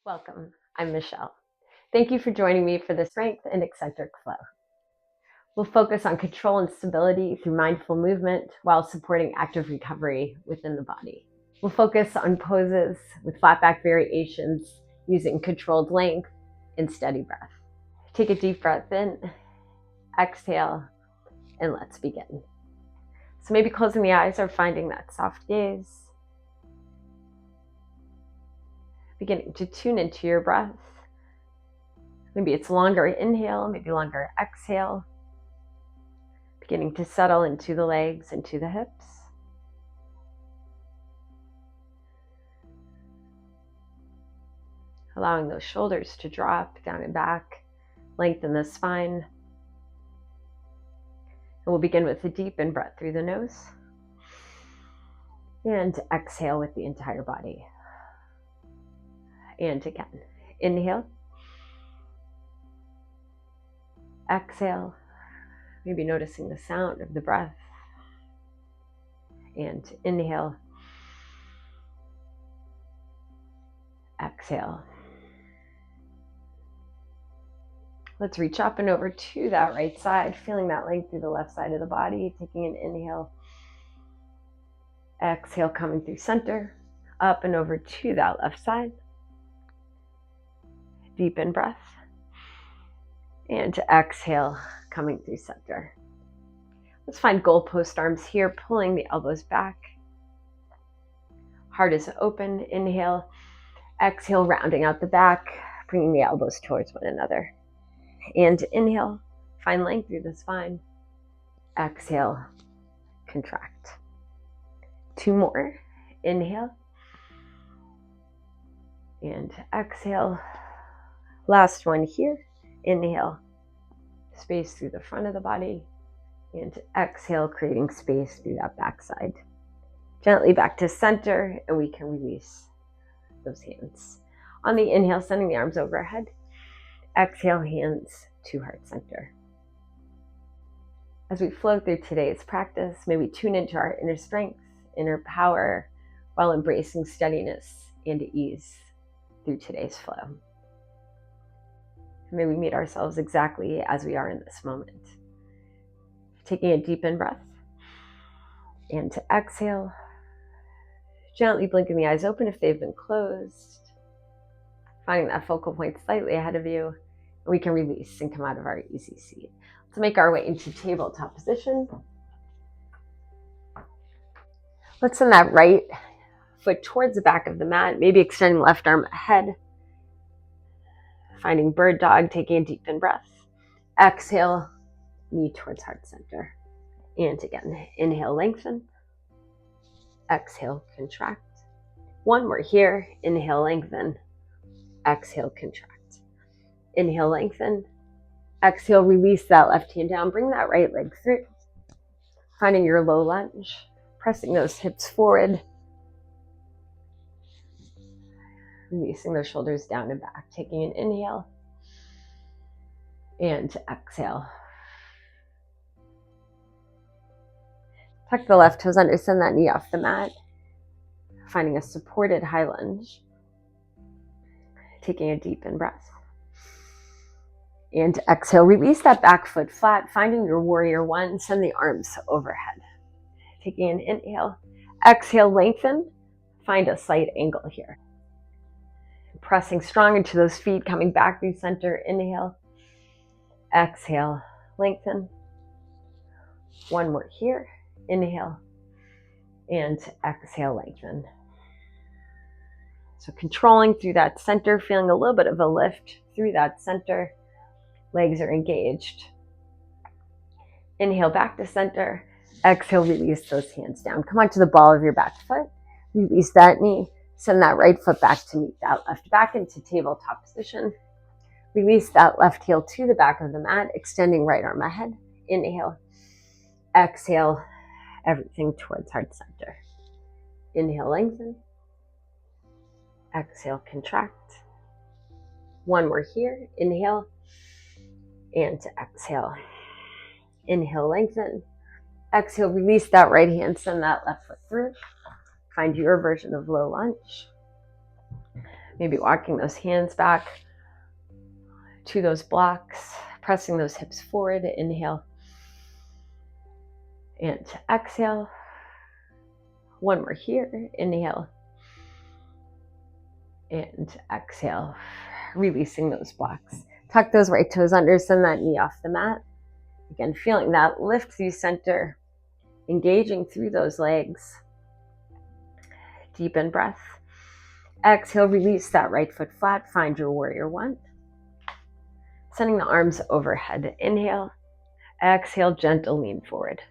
Welcome, I'm Michelle. Thank you for joining me for the strength and eccentric flow. We'll focus on control and stability through mindful movement while supporting active recovery within the body. We'll focus on poses with flat back variations using controlled length and steady breath. Take a deep breath in, exhale, and let's begin. So maybe closing the eyes or finding that soft gaze. Beginning to tune into your breath. Maybe it's longer inhale, maybe longer exhale. Beginning to settle into the legs, into the hips. Allowing those shoulders to drop down and back, lengthen the spine. And we'll begin with a deep in-breath through the nose. And exhale with the entire body. And again, inhale. Exhale, maybe noticing the sound of the breath. And inhale. Exhale. Let's reach up and over to that right side, feeling that length through the left side of the body, taking an inhale. Exhale, coming through center, up and over to that left side. Deep in breath. And exhale, coming through center. Let's find goalpost arms here, pulling the elbows back. Heart is open, inhale. Exhale, rounding out the back, bringing the elbows towards one another. And inhale, find length through the spine. Exhale, contract. 2 more. Inhale. And exhale. Last one here. Inhale. Space through the front of the body. And exhale, creating space through that backside. Gently back to center, and we can release those hands. On the inhale, sending the arms overhead. Exhale, hands to heart center. As we flow through today's practice, may we tune into our inner strength, inner power, while embracing steadiness and ease through today's flow. May we meet ourselves exactly as we are in this moment. Taking a deep in breath, and to exhale, gently blinking the eyes open if they've been closed, finding that focal point slightly ahead of you. We can release and come out of our easy seat. Let's make our way into tabletop position. Let's send that right foot towards the back of the mat, maybe extending left arm ahead. Finding bird dog, taking a deep in breath. Exhale, knee towards heart center. And again, inhale, lengthen. Exhale, contract. 1 more here. Inhale, lengthen. Exhale, contract. Inhale, lengthen. Exhale, release that left hand down. Bring that right leg through. Finding your low lunge. Pressing those hips forward. Releasing those shoulders down and back. Taking an inhale. And exhale. Tuck the left toes under. Send that knee off the mat. Finding a supported high lunge. Taking a deep in breath. And exhale, release that back foot flat, finding your warrior 1, send the arms overhead. Taking an inhale, exhale, lengthen, find a slight angle here. Pressing strong into those feet, coming back through center, inhale, exhale, lengthen. 1 more here, inhale, and exhale, lengthen. So controlling through that center, feeling a little bit of a lift through that center. Legs are engaged. Inhale back to center. Exhale, release those hands down. Come onto the ball of your back foot. Release that knee. Send that right foot back to meet that left back into tabletop position. Release that left heel to the back of the mat, extending right arm ahead. Inhale. Exhale, everything towards heart center. Inhale, lengthen. Exhale, contract. 1 more here. Inhale. And to exhale. Inhale, lengthen. Exhale, release that right hand, send that left foot through. Find your version of low lunge. Maybe walking those hands back to those blocks, pressing those hips forward. Inhale and exhale. One more here. Inhale and exhale. Releasing those blocks. Tuck those right toes under, send that knee off the mat. Again, feeling that lift through center, engaging through those legs. Deepen breath. Exhale, release that right foot flat. Find your warrior one. Sending the arms overhead. Inhale. Exhale, gentle lean forward.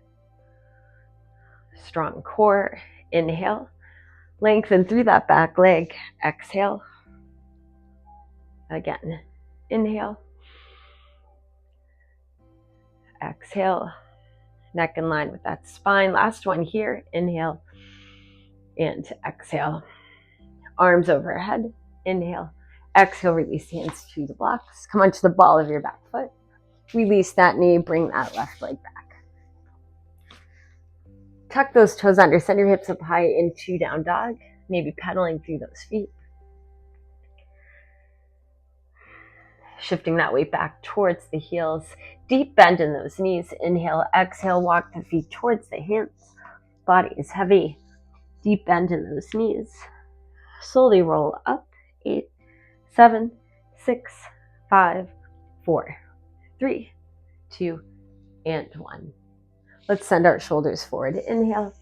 Strong core. Inhale. Lengthen through that back leg. Exhale. Again. Inhale. Exhale. Neck in line with that spine. Last one here. Inhale and exhale. Arms overhead. Inhale. Exhale, release hands to the blocks. Come onto the ball of your back foot. Release that knee. Bring that left leg back. Tuck those toes under. Send your hips up high into down dog. Maybe pedaling through those feet. Shifting that weight back towards the heels. Deep bend in those knees. Inhale, exhale, walk the feet towards the hands. Body is heavy. Deep bend in those knees. Slowly roll up. 8, 7, 6, 5, 4, 3, 2, and 1. Let's send our shoulders forward. Inhale,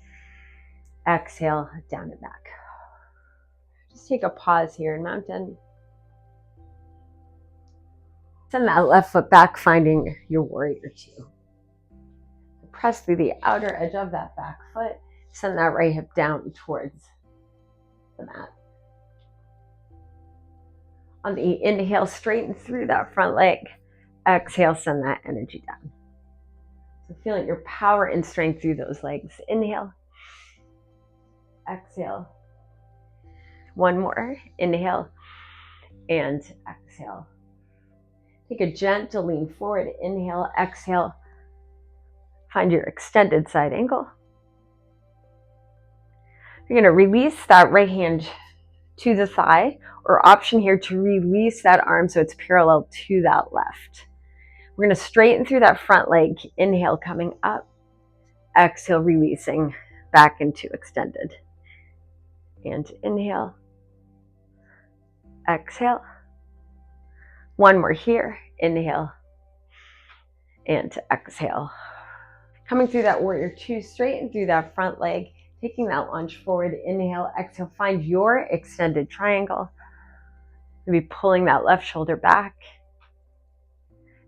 exhale, down and back. Just take a pause here in mountain. Send that left foot back, finding your warrior two. Press through the outer edge of that back foot. Send that right hip down towards the mat. On the inhale, straighten through that front leg. Exhale, send that energy down. So feeling your power and strength through those legs. Inhale. Exhale. One more. Inhale and exhale. Take a gentle lean forward. Inhale, exhale. Find your extended side angle. You're going to release that right hand to the thigh, or option here to release that arm so it's parallel to that left. We're going to straighten through that front leg. Inhale, coming up. Exhale, releasing back into extended. And inhale. Exhale. One more here. Inhale. And exhale. Coming through that warrior two, straighten through that front leg. Taking that lunge forward. Inhale, exhale. Find your extended triangle. Maybe pulling that left shoulder back.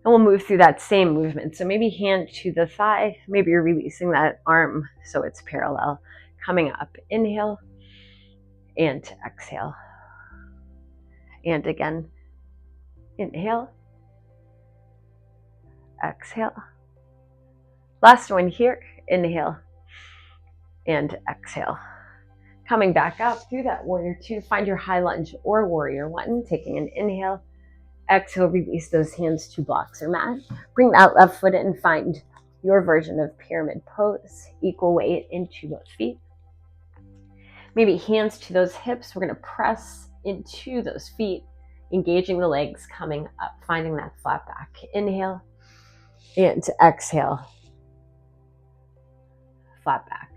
And we'll move through that same movement. So maybe hand to the thigh. Maybe you're releasing that arm so it's parallel. Coming up. Inhale. And exhale. And again. Inhale. Exhale. Last one here. Inhale. And exhale. Coming back up through that warrior two. Find your high lunge or warrior one. Taking an inhale. Exhale, release those hands to blocks or mat. Bring that left foot in. Find your version of pyramid pose. Equal weight into both feet. Maybe hands to those hips. We're going to press into those feet. Engaging the legs, coming up. Finding that flat back. Inhale. And exhale. Flat back.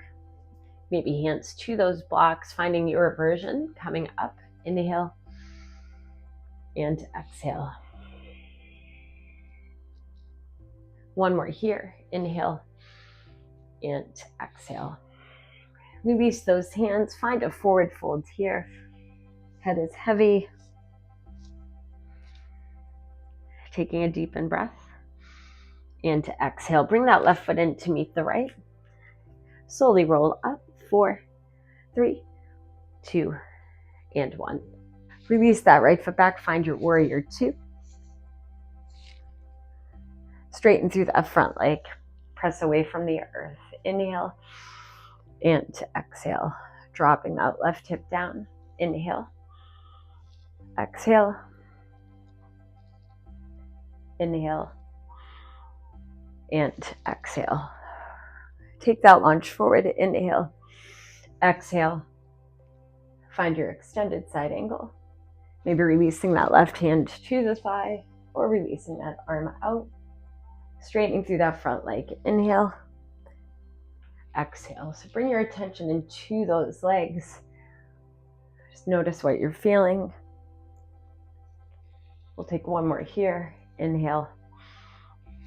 Maybe hands to those blocks. Finding your version. Coming up. Inhale. And exhale. One more here. Inhale and exhale. Release those hands. Find a forward fold here. Head is heavy. Taking a deep in breath. And to exhale. Bring that left foot in to meet the right. Slowly roll up. 4, 3, 2, and 1. Release that right foot back. Find your warrior two. Straighten through that front leg. Press away from the earth. Inhale and exhale. Dropping that left hip down. Inhale. Exhale. Inhale. And exhale. Take that lunge forward. Inhale. Exhale. Find your extended side angle. Maybe releasing that left hand to the thigh or releasing that arm out. Straightening through that front leg. Inhale. Exhale. So bring your attention into those legs. Just notice what you're feeling. We'll take one more here. Inhale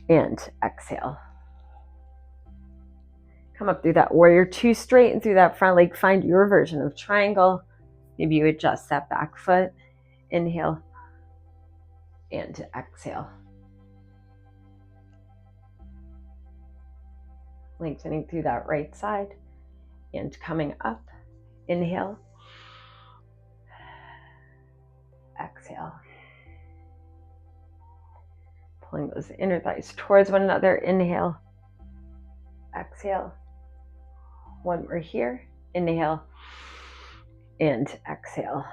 and exhale. Come up through that warrior two, straighten through that front leg. Find your version of triangle. Maybe you adjust that back foot. Inhale and exhale. Lengthening through that right side and coming up. Inhale. Exhale. Pulling those inner thighs towards one another. Inhale. Exhale. One more here. Inhale and exhale.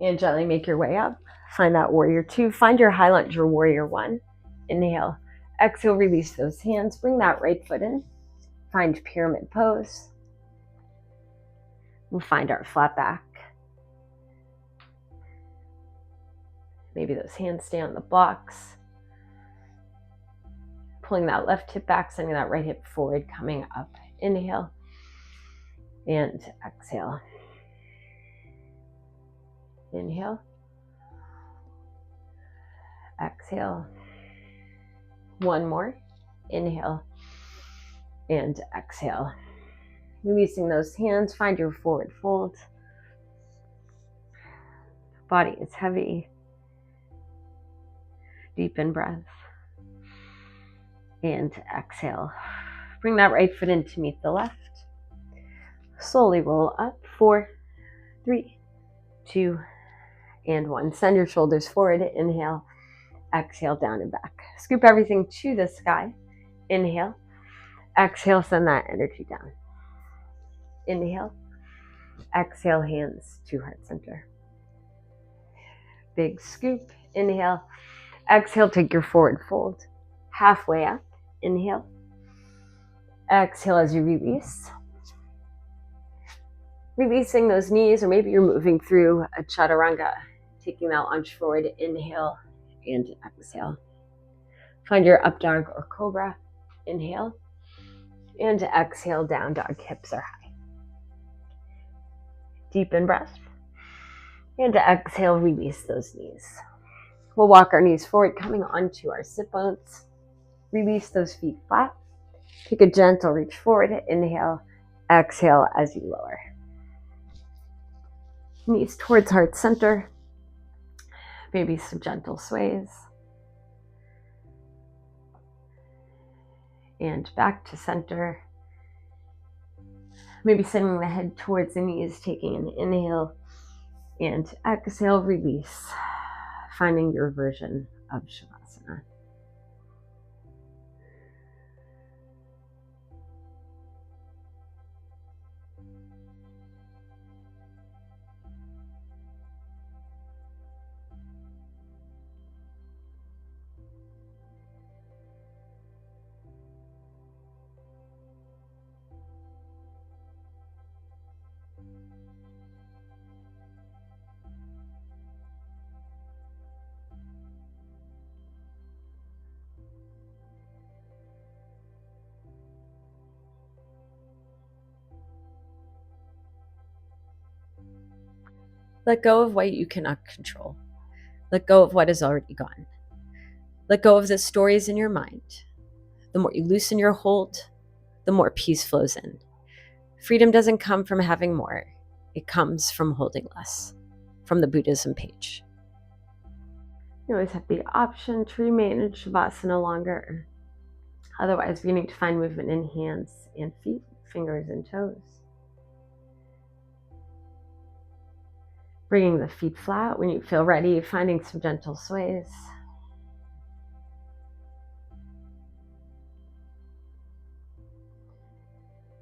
And gently make your way up. Find that warrior two. Find your high lunge or warrior one. Inhale. Exhale, release those hands. Bring that right foot in. Find pyramid pose. We'll find our flat back. Maybe those hands stay on the blocks. Pulling that left hip back, sending that right hip forward, coming up. Inhale and exhale. Inhale. Exhale. One more. Inhale and exhale. Releasing those hands, find your forward fold. Body is heavy. Deepen breath. And exhale. Bring that right foot in to meet the left. Slowly roll up. 4, 3, 2, and 1. Send your shoulders forward. Inhale. Exhale, down and back. Scoop everything to the sky. Inhale. Exhale, send that energy down. Inhale. Exhale, hands to heart center. Big scoop. Inhale. Exhale, take your forward fold. Halfway up. Inhale. Exhale as you release. Releasing those knees, or maybe you're moving through a Chaturanga. Taking that lunge forward. Inhale and exhale. Find your up dog or cobra. Inhale. And exhale, down dog, hips are high. Deepen breath. And exhale, release those knees. We'll walk our knees forward, coming onto our sit bones. Release those feet flat. Take a gentle reach forward. Inhale. Exhale as you lower. Knees towards heart center. Maybe some gentle sways. And back to center. Maybe sending the head towards the knees, taking an inhale and exhale, release. Finding your version of Shavasana. Let go of what you cannot control. Let go of what is already gone. Let go of the stories in your mind. The more you loosen your hold, the more peace flows in. Freedom doesn't come from having more. It comes from holding less. From the Buddhism page. You always have the option to remain in Shavasana longer. Otherwise, we need to find movement in hands and feet, fingers and toes. Bringing the feet flat when you feel ready, finding some gentle sways.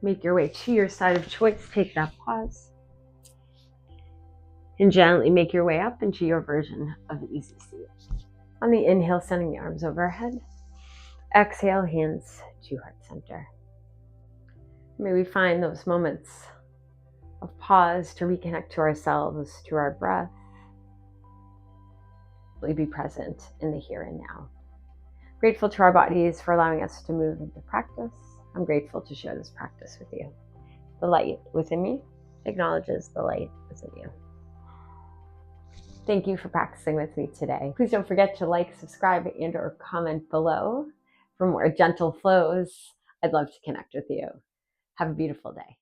Make your way to your side of choice. Take that pause. And gently make your way up into your version of easy seat. On the inhale, sending the arms overhead. Exhale, hands to heart center. May we find those moments of pause to reconnect to ourselves, to our breath. Be present in the here and now. Grateful to our bodies for allowing us to move into practice. I'm grateful to share this practice with you. The light within me acknowledges the light within you. Thank you for practicing with me today. Please don't forget to like, subscribe, and or comment below for more gentle flows. I'd love to connect with you. Have a beautiful day.